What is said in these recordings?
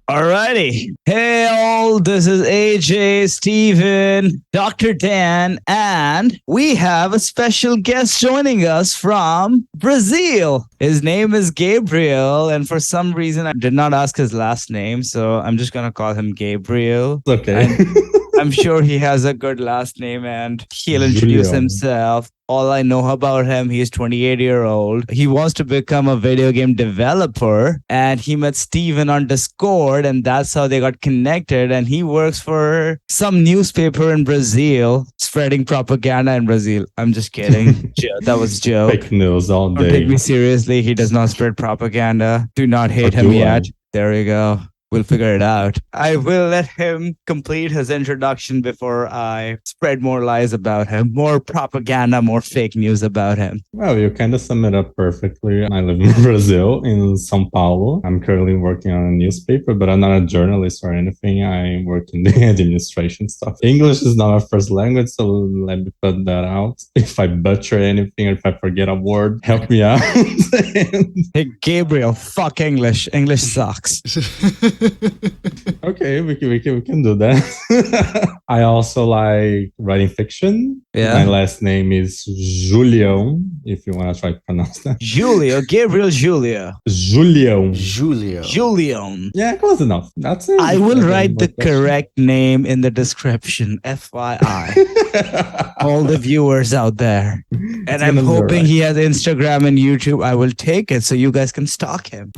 Alrighty. Hey all, this is AJ, Steven, Dr. Dan, and we have a special guest joining us from Brazil. His name is Gabriel, and for some reason I did not ask his last name, so I'm just gonna call him Gabriel. Okay. I'm sure he has a good last name and he'll introduce himself. All I know about him, he's 28-year-old. He wants to become a video game developer, and he met Steven on Discord, and that's how they got connected. And he works for some newspaper in Brazil, spreading propaganda in Brazil. I'm just kidding. That was a joke. Fake news all day. Don't take me seriously. He does not spread propaganda. Do not hate him yet. There you go. We'll figure it out. I will let him complete his introduction before I spread more lies about him, more propaganda, more fake news about him. Well, you kind of sum it up perfectly. I live in Brazil, in São Paulo. I'm currently working on a newspaper, but I'm not a journalist or anything. I work in the administration stuff. English is not my first language, so let me put that out. If I butcher anything or if I forget a word, help me out. Hey, Gabriel, fuck English. English sucks. Okay, we can do that. I also like writing fiction. Yeah. My last name is Julião, if you want to try to pronounce that. Gabriel Julião. Julião. Yeah, close enough. That's it. I will write the correct name in the description, FYI. All the viewers out there. And I'm hoping he has Instagram and YouTube. I will take it so you guys can stalk him.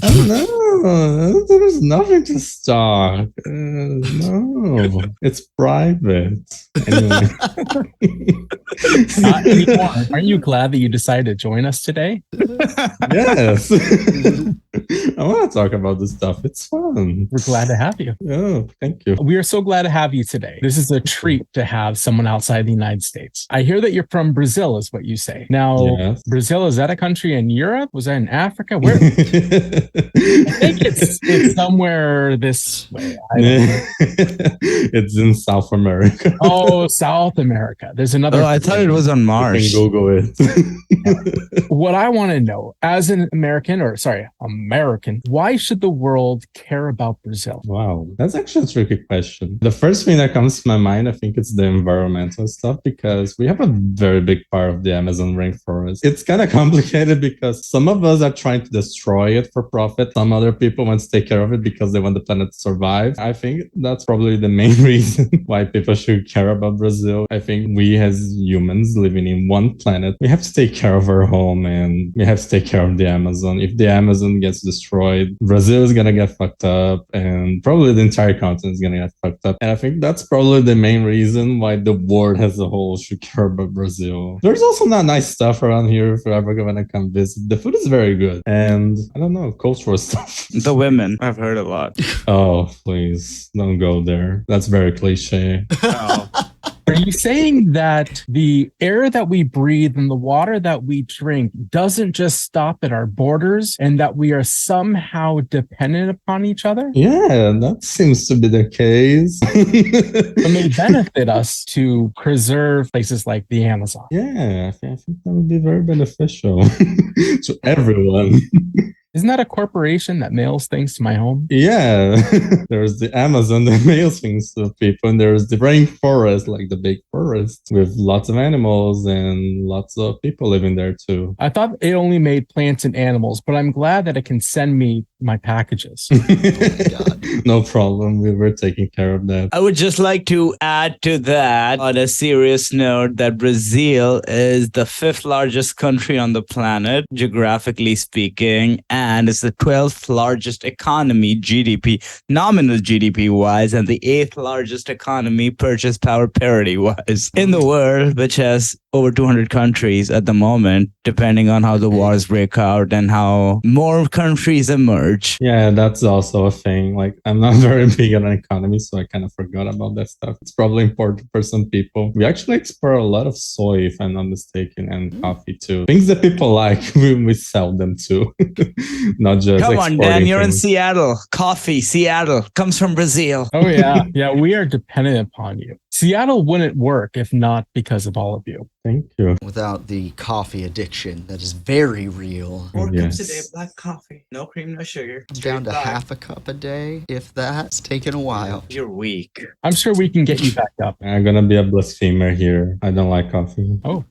No, there's nothing to stalk. No, it's private. Anyway. Not anymore. Aren't you glad that you decided to join us today? Yes. I want to talk about this stuff. It's fun. We're glad to have you. Oh, thank you. We are so glad to have you today. This is a treat to have someone outside the United States. I hear that you're from Brazil, is what you say. Now, yes. Brazil, is that a country in Europe? Was that in Africa? Where? I think it's somewhere this way. It's in South America. Oh, South America. There's another. Oh, I thought it was on Mars. You can Google it. What I want to know, as an American, why should the world care about Brazil? Wow, that's actually a tricky question. The first thing that comes to my mind, I think it's the environmental stuff, because we have a very big part of the Amazon rainforest. It's kind of complicated because some of us are trying to destroy it for profit. Some other people want to take care of it because they want the planet to survive. I think that's probably the main reason why people should care about Brazil. I think we as humans living in one planet, we have to take care of our home and we have to take care of the Amazon. If the Amazon gets destroyed, Brazil is gonna get fucked up, and probably the entire continent is gonna get fucked up. And I think that's probably the main reason why the world as a whole should care about Brazil. There's also not nice stuff around here if you're ever gonna come visit. The food is very good, and I don't know, cultural stuff. The women, I've heard a lot. Oh, please don't go there. That's very cliche. Oh. Are you saying that the air that we breathe and the water that we drink doesn't just stop at our borders, and that we are somehow dependent upon each other? Yeah, that seems to be the case. It may benefit us to preserve places like the Amazon. Yeah, I think that would be very beneficial to everyone. Isn't that a corporation that mails things to my home? Yeah, there's the Amazon that mails things to people, and there's the rainforest, like the big forest with lots of animals and lots of people living there too. I thought it only made plants and animals, but I'm glad that it can send me my packages. Oh my God. No problem. We were taking care of that. I would just like to add to that, on a serious note, that Brazil is the 5th largest country on the planet, geographically speaking, and it's the 12th largest economy, GDP, nominal GDP wise, and the 8th largest economy, purchase power parity wise, in the world, which has over 200 countries at the moment, depending on how the wars break out and how more countries emerge. Yeah, that's also a thing. Like, I'm not very big on economy, so I kind of forgot about that stuff. It's probably important for some people. We actually export a lot of soy, if I'm not mistaken, and coffee too. Things that people like, we sell them too. Not just Come on, Dan, you're things. in Seattle. Coffee, Seattle, comes from Brazil. Oh, yeah. Yeah, we are dependent upon you. Seattle wouldn't work if not because of all of you. Thank you. Without the coffee addiction that is very real. 4 cups a day Yes. of black coffee. No cream, no sugar. I'm down to Straight black. half a cup a day, if that's taken a while. You're weak. I'm sure we can get you back up. I'm gonna be a blasphemer here. I don't like coffee. Oh.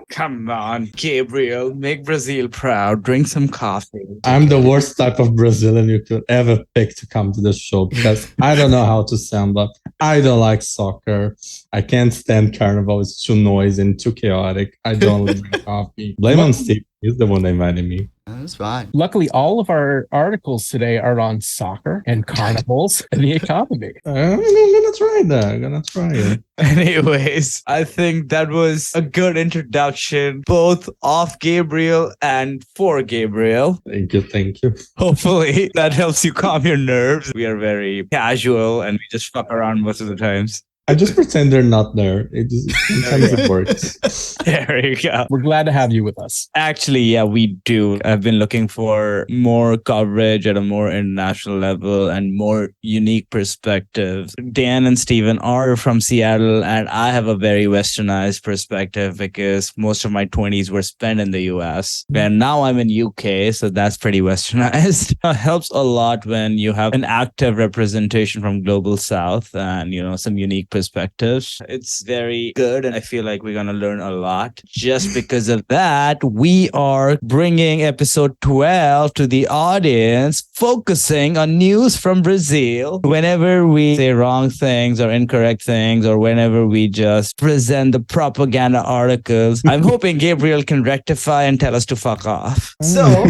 Come on, Gabriel. Make Brazil proud. Drink some coffee. I'm the worst type of Brazilian you could ever pick to come to the show because I don't know how to samba. I don't like soccer. I can't stand carnival. It's too noisy and too chaotic. I don't drink coffee. Blame on Steve. He's the one that invited me. That's fine. Luckily, all of our articles today are on soccer and carnivals and the economy. I'm gonna try that. I'm gonna try it. Anyways, I think that was a good introduction, both of Gabriel and for Gabriel. Thank you. Thank you. Hopefully that helps you calm your nerves. We are very casual and we just fuck around most of the times. I just pretend they're not there. Sometimes it works. There you go. We're glad to have you with us. Actually, yeah, we do. I've been looking for more coverage at a more international level and more unique perspectives. Dan and Steven are from Seattle, and I have a very westernized perspective because most of my 20s were spent in the US. And now I'm in UK, so that's pretty westernized. It helps a lot when you have an active representation from Global South and, some unique perspectives. It's very good, and I feel like we're going to learn a lot. Just because of that, we are bringing episode 12 to the audience, focusing on news from Brazil. Whenever we say wrong things or incorrect things, or whenever we just present the propaganda articles, I'm hoping Gabriel can rectify and tell us to fuck off. So,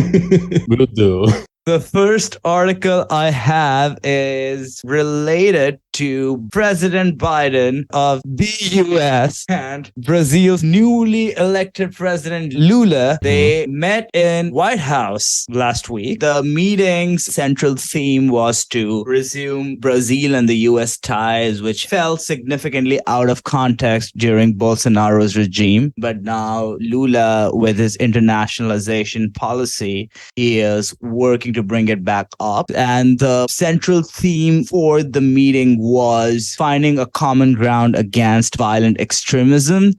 Will do. the first article I have is related to President Biden of the US and Brazil's newly elected President Lula. They met in White House last week. The meeting's central theme was to resume Brazil and the US ties, which fell significantly out of context during Bolsonaro's regime. But now Lula, with his internationalization policy, is working to bring it back up. And the central theme for the meeting was finding a common ground against violent extremism.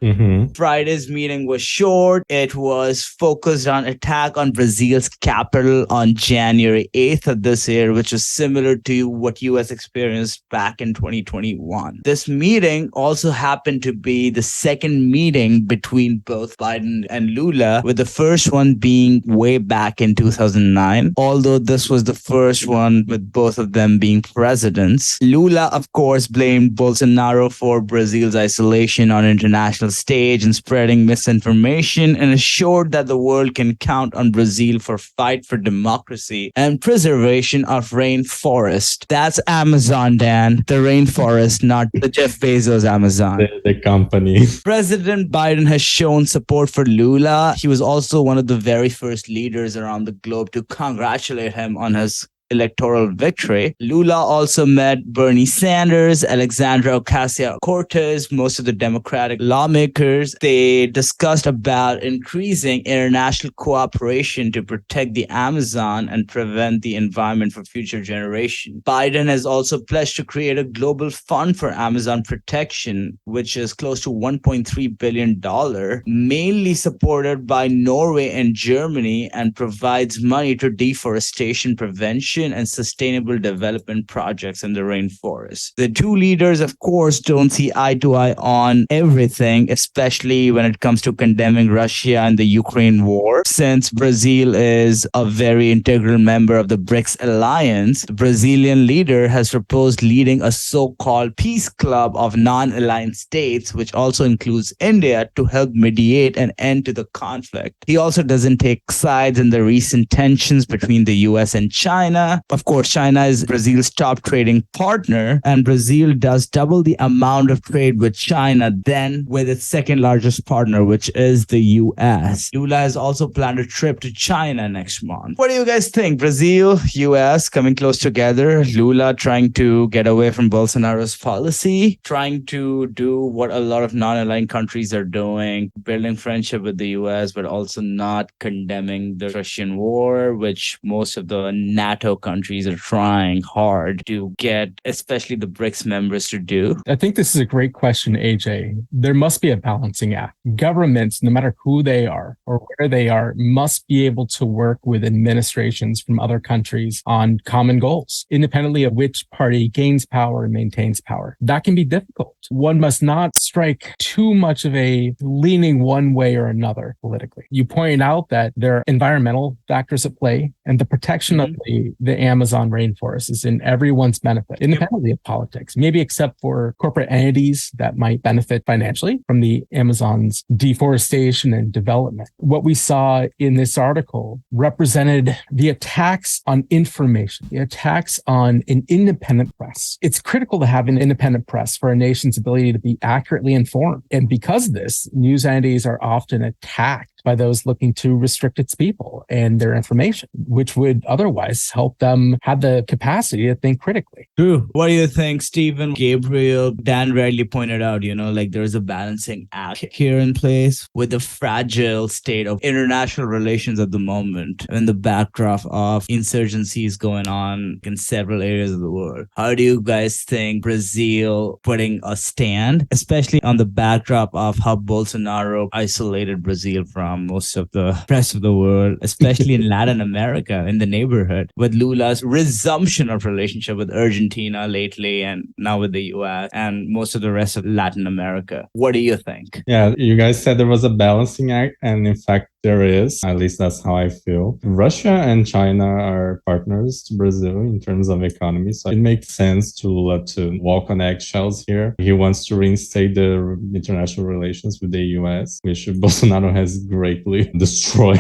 Friday's meeting was short. It was focused on attack on Brazil's capital on January 8th of this year, which was similar to what US experienced back in 2021. This meeting also happened to be the second meeting between both Biden and Lula, with the first one being way back in 2009. Although this was the first one with both of them being presidents. Lula, of course, blamed Bolsonaro for Brazil's isolation on international stage and spreading misinformation, and assured that the world can count on Brazil for fight for democracy and preservation of rainforest. That's Amazon, Dan. The rainforest, not the Jeff Bezos Amazon. The company. President Biden has shown support for Lula. He was also one of the very first leaders around the globe to congratulate him on his electoral victory. Lula also met Bernie Sanders, Alexandria Ocasio-Cortez, most of the Democratic lawmakers. They discussed about increasing international cooperation to protect the Amazon and prevent the environment for future generations. Biden has also pledged to create a global fund for Amazon protection, which is close to $1.3 billion, mainly supported by Norway and Germany, and provides money to deforestation prevention and sustainable development projects in the rainforest. The two leaders, of course, don't see eye to eye on everything, especially when it comes to condemning Russia and the Ukraine war. Since Brazil is a very integral member of the BRICS alliance, the Brazilian leader has proposed leading a so-called peace club of non-aligned states, which also includes India, to help mediate an end to the conflict. He also doesn't take sides in the recent tensions between the US and China. Of course, China is Brazil's top trading partner, and Brazil does double the amount of trade with China than with its second largest partner, which is the US. Lula has also planned a trip to China next month. What do you guys think? Brazil, US coming close together, Lula trying to get away from Bolsonaro's policy, trying to do what a lot of non-aligned countries are doing, building friendship with the US, but also not condemning the Russian war, which most of the NATO NATO countries are trying hard to get, especially the BRICS members, to do? I think this is a great question, AJ. There must be a balancing act. Governments, no matter who they are or where they are, must be able to work with administrations from other countries on common goals, independently of which party gains power and maintains power. That can be difficult. One must not strike too much of a leaning one way or another politically. You point out that there are environmental factors at play, and the protection of the Amazon rainforest is in everyone's benefit, independently of politics, maybe except for corporate entities that might benefit financially from the Amazon's deforestation and development. What we saw in this article represented the attacks on information, the attacks on an independent press. It's critical to have an independent press for a nation's ability to be accurately informed. And because of this, news entities are often attacked by those looking to restrict its people and their information, which would otherwise help them have the capacity to think critically. True. What do you think, Stephen? Gabriel, Dan rightly pointed out, like there's a balancing act here in place with the fragile state of international relations at the moment in the backdrop of insurgencies going on in several areas of the world. How do you guys think Brazil putting a stand, especially on the backdrop of how Bolsonaro isolated Brazil from most of the rest of the world, especially in Latin America, in the neighborhood, with Lula's resumption of relationship with Argentina lately and now with the US and most of the rest of Latin America? What do you think? Yeah, you guys said there was a balancing act, and in fact, there is. At least that's how I feel. Russia and China are partners to Brazil in terms of economy, so it makes sense to Lula to walk on eggshells here. He wants to reinstate the international relations with the US, which Bolsonaro has greatly destroyed.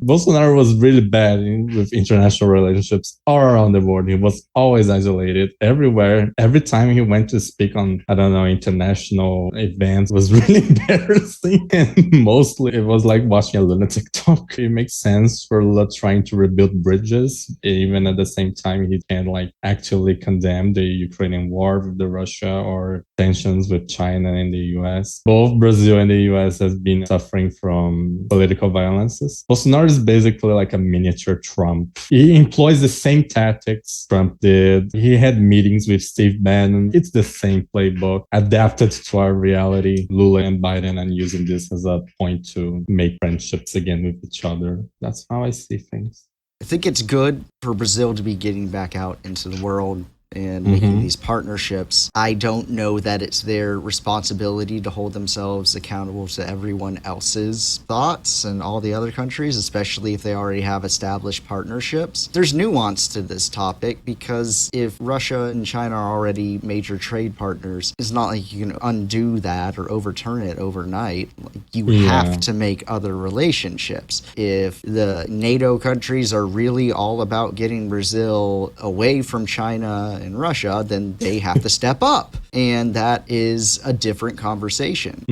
Bolsonaro was really bad with international relationships all around the world. He was always isolated everywhere. Every time he went to speak on, international events, was really embarrassing. And mostly it was like watching a lunatic talk. It makes sense for Lula trying to rebuild bridges, even at the same time he can't actually condemn the Ukrainian war with the Russia or tensions with China and the US. Both Brazil and the US has been suffering from political violences. Bolsonaro is basically like a miniature Trump. He employs the same tactics Trump did. He had meetings with Steve Bannon. It's the same playbook adapted to our reality. Lula and Biden are using this as a point to make friendships again with each other. That's how I see things. I think it's good for Brazil to be getting back out into the world and making these partnerships. I don't know that it's their responsibility to hold themselves accountable to everyone else's thoughts and all the other countries, especially if they already have established partnerships. There's nuance to this topic because if Russia and China are already major trade partners, it's not like you can undo that or overturn it overnight. You have to make other relationships. If the NATO countries are really all about getting Brazil away from China and Russia, then they have to step up. And that is a different conversation.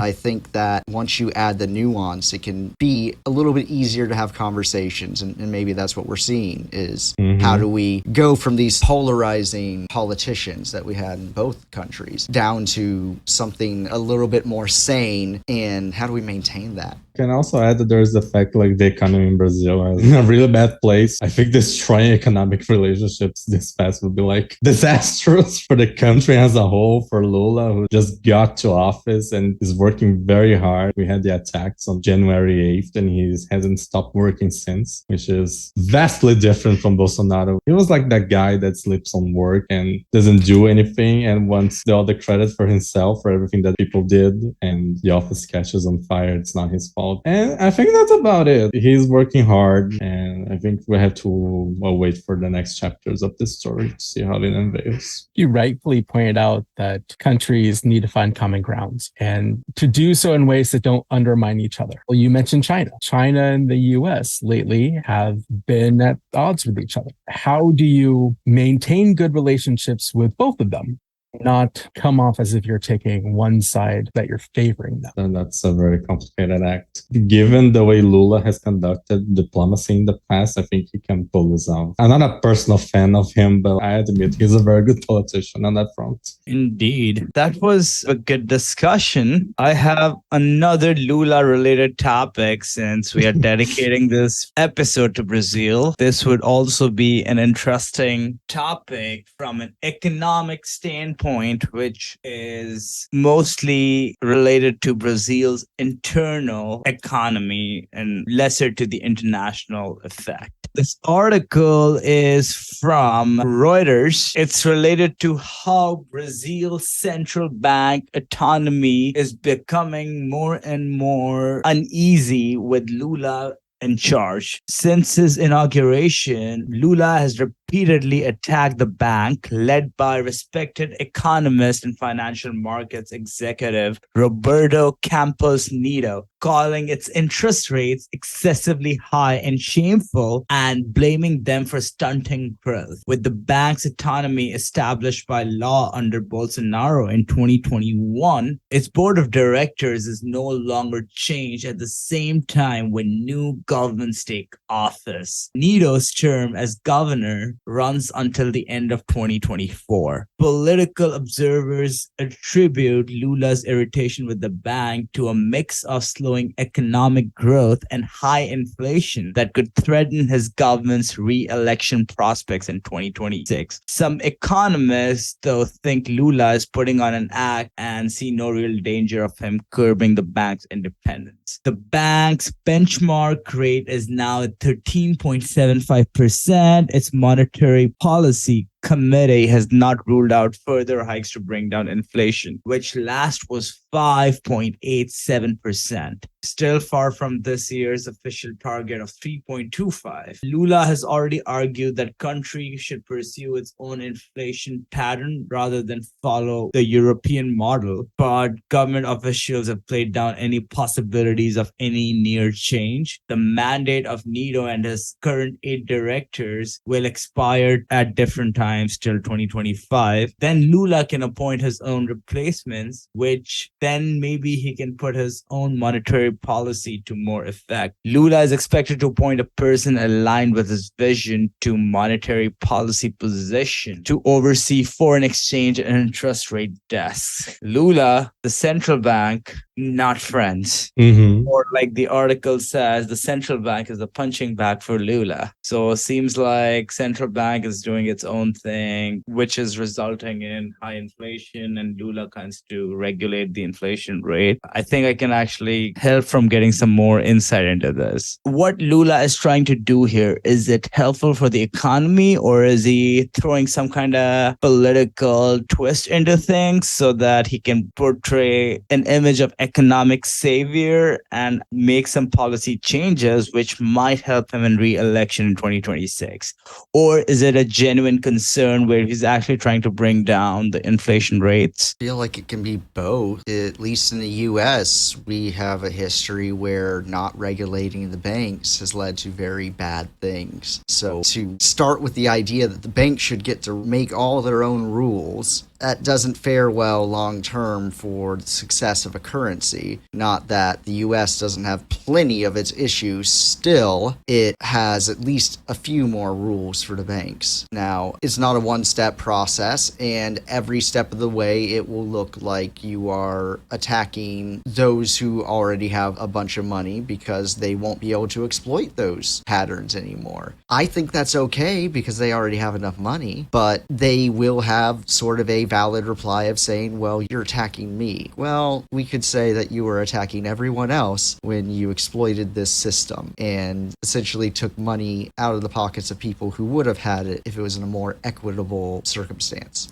I think that once you add the nuance, it can be a little bit easier to have conversations. And maybe that's what we're seeing is how do we go from these polarizing politicians that we had in both countries down to something a little bit more sane, and how do we maintain that? Can also add that there's the fact the economy in Brazil is in a really bad place. I think destroying economic relationships this fast would be disastrous for the country as a whole, for Lula, who just got to office and is working very hard. We had the attacks on January 8th and he hasn't stopped working since, which is vastly different from Bolsonaro. He was like that guy that sleeps on work and doesn't do anything and wants all the credit for himself for everything that people did, and the office catches on fire. It's not his fault. And I think that's about it. He's working hard, and I think we have to wait for the next chapters of this story to see how it unveils. You rightfully pointed out that countries need to find common grounds and to do so in ways that don't undermine each other. Well, you mentioned China. China and the US lately have been at odds with each other. How do you maintain good relationships with both of them not come off as if you're taking one side, that you're favoring them. And that's a very complicated act. Given the way Lula has conducted diplomacy in the past, I think he can pull this off. I'm not a personal fan of him, but I admit he's a very good politician on that front. Indeed. That was a good discussion. I have another Lula-related topic since we are dedicating this episode to Brazil. This would also be an interesting topic from an economic standpoint, which is mostly related to Brazil's internal economy and lesser to the international effect. This article is from Reuters. It's related to how Brazil's central bank autonomy is becoming more and more uneasy with Lula in charge. Since his inauguration, Lula has repeatedly attacked the bank, led by respected economist and financial markets executive Roberto Campos Neto, calling its interest rates excessively high and shameful and blaming them for stunting growth. With the bank's autonomy established by law under Bolsanaro in 2021, its board of directors is no longer changed at the same time when new governments take office. Neto's term as governor runs until the end of 2024. Political observers attribute Lula's irritation with the bank to a mix of slowing economic growth and high inflation that could threaten his government's re-election prospects in 2026. Some economists, though, think Lula is putting on an act and see no real danger of him curbing the bank's independence. The bank's benchmark rate is now at 13.75%. Its monetary policy committee has not ruled out further hikes to bring down inflation, which last was 5.87%. Still far from this year's official target of 3.25. Lula has already argued that country should pursue its own inflation pattern rather than follow the European model, but government officials have played down any possibilities of any near change. The mandate of Neto and his current 8 directors will expire at different times till 2025. Then Lula can appoint his own replacements, which then maybe he can put his own monetary policy to more effect. Lula is expected to appoint a person aligned with his vision to monetary policy position to oversee foreign exchange and interest rate desks. Lula, the central bank, not friends. Or like the article says, the central bank is the punching bag for Lula. So it seems like central bank is doing its own thing, which is resulting in high inflation, and Lula tries to regulate the inflation rate. I think I can actually help from getting some more insight into this. What Lula is trying to do here, is it helpful for the economy, or is he throwing some kind of political twist into things so that he can portray an image of economic savior and make some policy changes which might help him in re-election in 2026? Or is it a genuine concern where he's actually trying to bring down the inflation rates? I feel like it can be both. At least in the US, we have a history where not regulating the banks has led to very bad things. So to start with the idea that the banks should get to make all their own rules, that doesn't fare well long term for the success of a currency. Not that the US doesn't have plenty of its issues, still, it has at least a few more rules for the banks. Now, it's not a one-step process, and every step of the way it will look like you are attacking those who already have a bunch of money because they won't be able to exploit those patterns anymore. I think that's okay because they already have enough money, but they will have sort of a valid reply of saying, well, you're attacking me. Well, we could say that you were attacking everyone else when you exploited this system and essentially took money out of the pockets of people who would have had it if it was in a more equitable circumstance.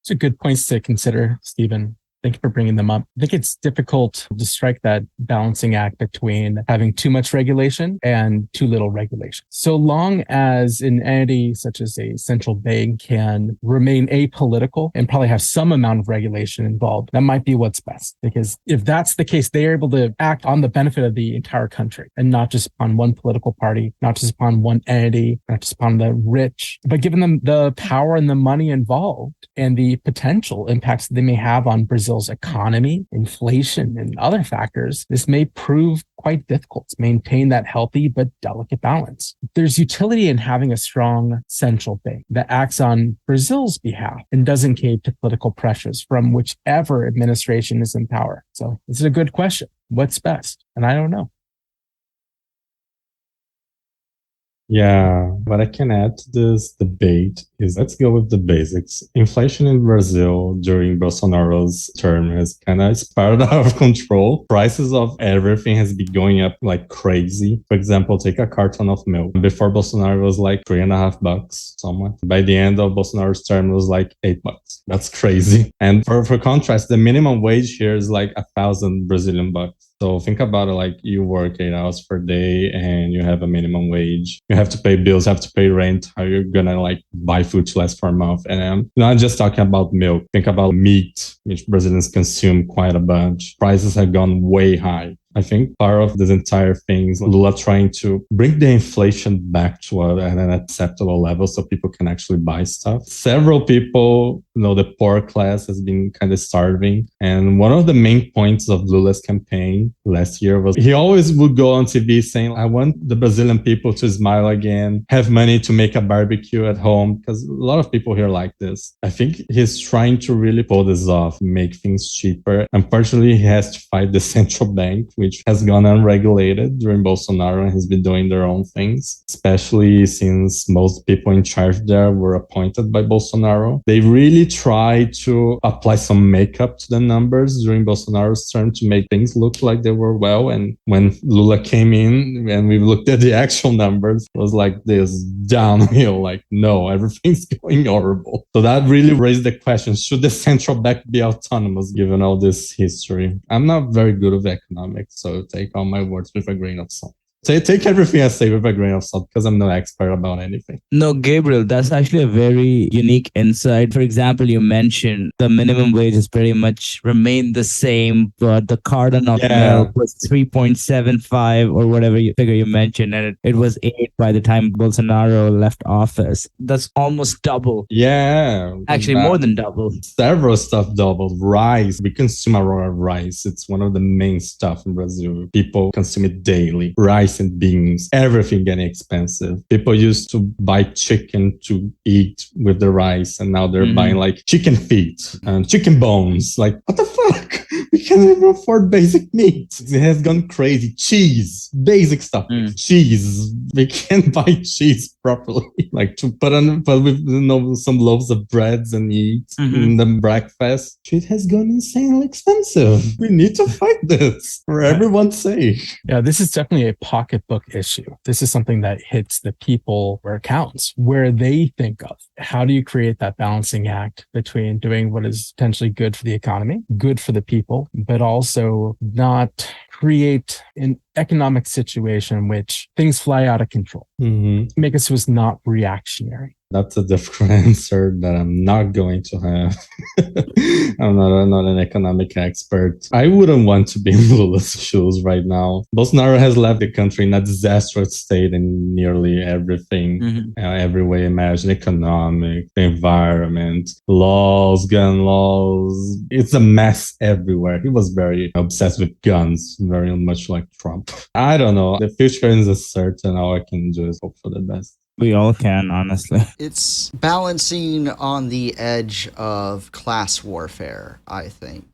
Those are good points to consider, Stephen. Thank you for bringing them up. I think it's difficult to strike that balancing act between having too much regulation and too little regulation. So long as an entity such as a central bank can remain apolitical and probably have some amount of regulation involved, that might be what's best. Because if that's the case, they are able to act on the benefit of the entire country and not just upon one political party, not just upon one entity, not just upon the rich, but giving them the power and the money involved and the potential impacts that they may have on Brazil's economy, inflation, and other factors, this may prove quite difficult to maintain that healthy but delicate balance. There's utility in having a strong central bank that acts on Brazil's behalf and doesn't cave to political pressures from whichever administration is in power. So this is a good question. What's best? And I don't know. Yeah, what I can add to this debate is let's go with the basics. Inflation in Brazil during Bolsonaro's term has kind of spiraled out of control. Prices of everything has been going up like crazy. For example, take a carton of milk. Before Bolsonaro was like $3.50 somewhat. By the end of Bolsonaro's term, it was like $8. That's crazy. And for contrast, the minimum wage here is like 1,000 Brazilian bucks. So think about it, like you work 8 hours per day and you have a minimum wage. You have to pay bills, have to pay rent. How you're gonna like buy food to last for a month? And I'm not just talking about milk. Think about meat, which Brazilians consume quite a bunch. Prices have gone way high. I think part of this entire thing is Lula trying to bring the inflation back to an acceptable level so people can actually buy stuff. Several people, the poor class has been kind of starving. And one of the main points of Lula's campaign last year was he always would go on TV saying, I want the Brazilian people to smile again, have money to make a barbecue at home, because a lot of people here like this. I think he's trying to really pull this off, make things cheaper. Unfortunately, he has to fight the central bank, which has gone unregulated during Bolsonaro and has been doing their own things, especially since most people in charge there were appointed by Bolsonaro. They really tried to apply some makeup to the numbers during Bolsonaro's term to make things look like they were well. And when Lula came in and we looked at the actual numbers, it was like this downhill, like, no, everything's going horrible. So that really raised the question, should the central bank be autonomous given all this history? I'm not very good with economics, so take all my words with a grain of salt. Take everything I say with a grain of salt because I'm no expert about anything. No, Gabriel, that's actually a very unique insight. For example, you mentioned the minimum wage has pretty much remained the same, but the carton of milk was 3.75 or whatever figure you mentioned, and it was 8 by the time Bolsonaro left office. That's almost double. Yeah. Actually, more than double. Several stuff doubled. Rice. We consume a lot of rice. It's one of the main stuff in Brazil. People consume it daily. Rice and beans, everything getting expensive. People used to buy chicken to eat with the rice, and now they're buying like chicken feet and chicken bones. Like, what the fuck? We can't even afford basic meat. It has gone crazy. Cheese, basic stuff. Cheese. We can't buy cheese properly. Like to put with some loaves of breads and eat in the breakfast. It has gone insanely expensive. We need to fight this for everyone's sake. Yeah, this is definitely a pocketbook issue. This is something that hits the people where it counts, where they think of. How do you create that balancing act between doing what is potentially good for the economy, good for the people, but also not create an economic situation in which things fly out of control? Make it so it's not reactionary. That's a difficult answer that I'm not going to have. I'm not an economic expert. I wouldn't want to be in Lula's shoes right now. Bolsonaro has left the country in a disastrous state in nearly everything, every way imagined, economic, the environment, laws, gun laws. It's a mess everywhere. He was very obsessed with guns, very much like Trump. I don't know. The future is uncertain. All I can do is hope for the best. We all can, honestly. It's balancing on the edge of class warfare, I think.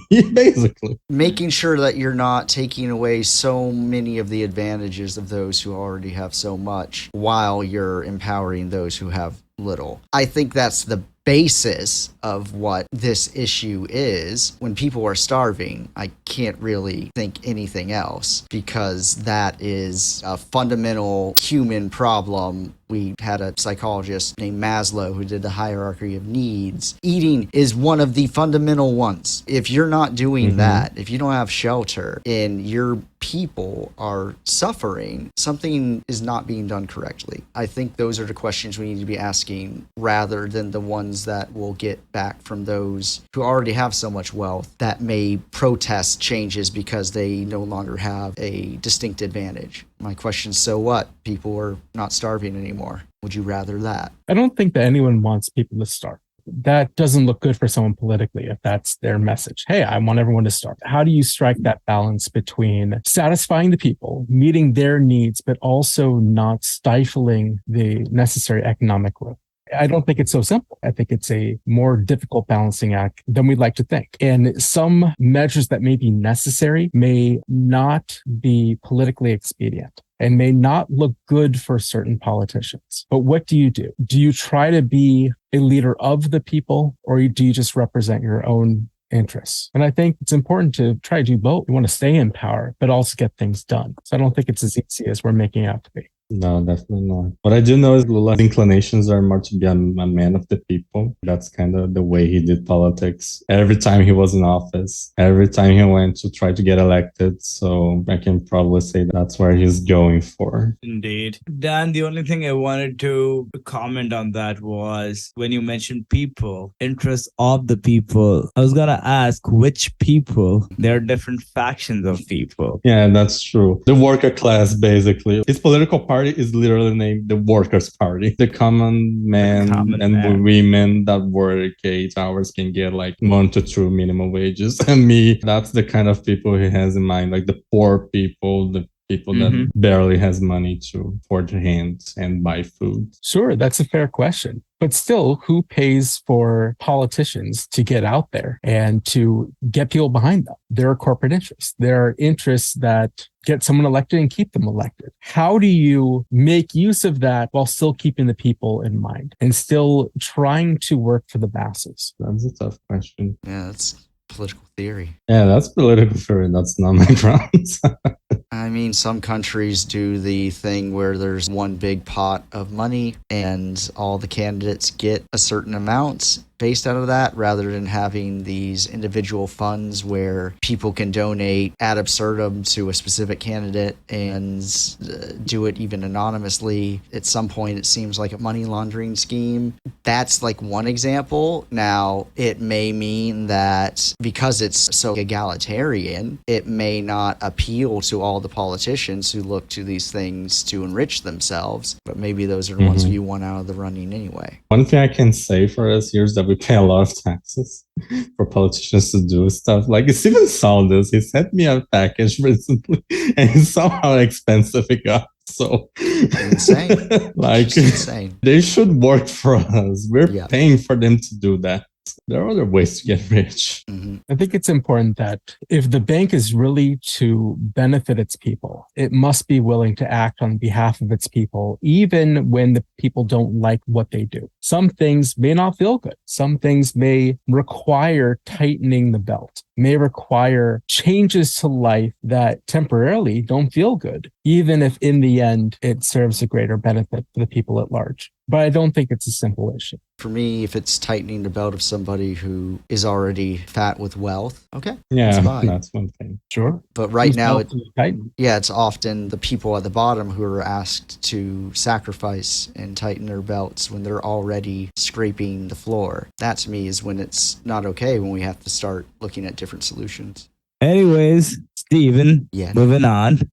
Basically. Making sure that you're not taking away so many of the advantages of those who already have so much while you're empowering those who have little. I think that's the basis of what this issue is. When people are starving, I can't really think anything else, because that is a fundamental human problem We had a psychologist named Maslow who did the hierarchy of needs. Eating is one of the fundamental ones. If you're not doing that, if you don't have shelter and your people are suffering, something is not being done correctly. I think those are the questions we need to be asking rather than the ones that will get back from those who already have so much wealth that may protest changes because they no longer have a distinct advantage. My question, so what? People are not starving anymore. Would you rather that? I don't think that anyone wants people to starve. That doesn't look good for someone politically if that's their message. Hey, I want everyone to starve. How do you strike that balance between satisfying the people, meeting their needs, but also not stifling the necessary economic growth? I don't think it's so simple. I think it's a more difficult balancing act than we'd like to think. And some measures that may be necessary may not be politically expedient and may not look good for certain politicians. But what do? Do you try to be a leader of the people, or do you just represent your own interests? And I think it's important to try to do both. You want to stay in power, but also get things done. So I don't think it's as easy as we're making it out to be. No, definitely not. What I do know is Lula's inclinations are more to be a man of the people. That's kind of the way he did politics. Every time he was in office, every time he went to try to get elected. So I can probably say that's where he's going for. Indeed. Dan, the only thing I wanted to comment on that was when you mentioned people, interests of the people. I was going to ask which people. There are different factions of people. Yeah, that's true. The worker class, basically. His political party is literally named the Workers' Party. The common men and women that work 8 hours can get like 1 to 2 minimum wages. And me, that's the kind of people he has in mind, like the poor people, the people that barely has money to afford rent and buy food. Sure, that's a fair question. But still, who pays for politicians to get out there and to get people behind them? There are corporate interests. There are interests that get someone elected and keep them elected. How do you make use of that while still keeping the people in mind and still trying to work for the masses? That's a tough question. Yeah, that's political theory. Yeah, that's political theory. That's not my grounds. I mean, some countries do the thing where there's one big pot of money and all the candidates get a certain amount based out of that, rather than having these individual funds where people can donate ad absurdum to a specific candidate and do it even anonymously. At some point, it seems like a money laundering scheme. That's like one example. Now, it may mean that because it's so egalitarian, it may not appeal to all the politicians who look to these things to enrich themselves, but maybe those are the ones you want out of the running anyway. One thing I can say for us here is that we pay a lot of taxes for politicians to do stuff. Like Steven Saunders, he sent me a package recently and he saw how expensive it got. So insane. Like insane. They should work for us. We're paying for them to do that. There are other ways to get rich. I think it's important that if the bank is really to benefit its people, it must be willing to act on behalf of its people, even when the people don't like what they do. Some things may not feel good. Some things may require tightening the belt, may require changes to life that temporarily don't feel good, even if in the end it serves a greater benefit for the people at large. But I don't think it's a simple issue. For me, if it's tightening the belt of somebody who is already fat with wealth, okay, yeah, that's one thing. Sure. But right now, it's often the people at the bottom who are asked to sacrifice and tighten their belts when they're already scraping the floor. That to me is when it's not okay, when we have to start looking at different solutions. Anyways, Steven, moving on.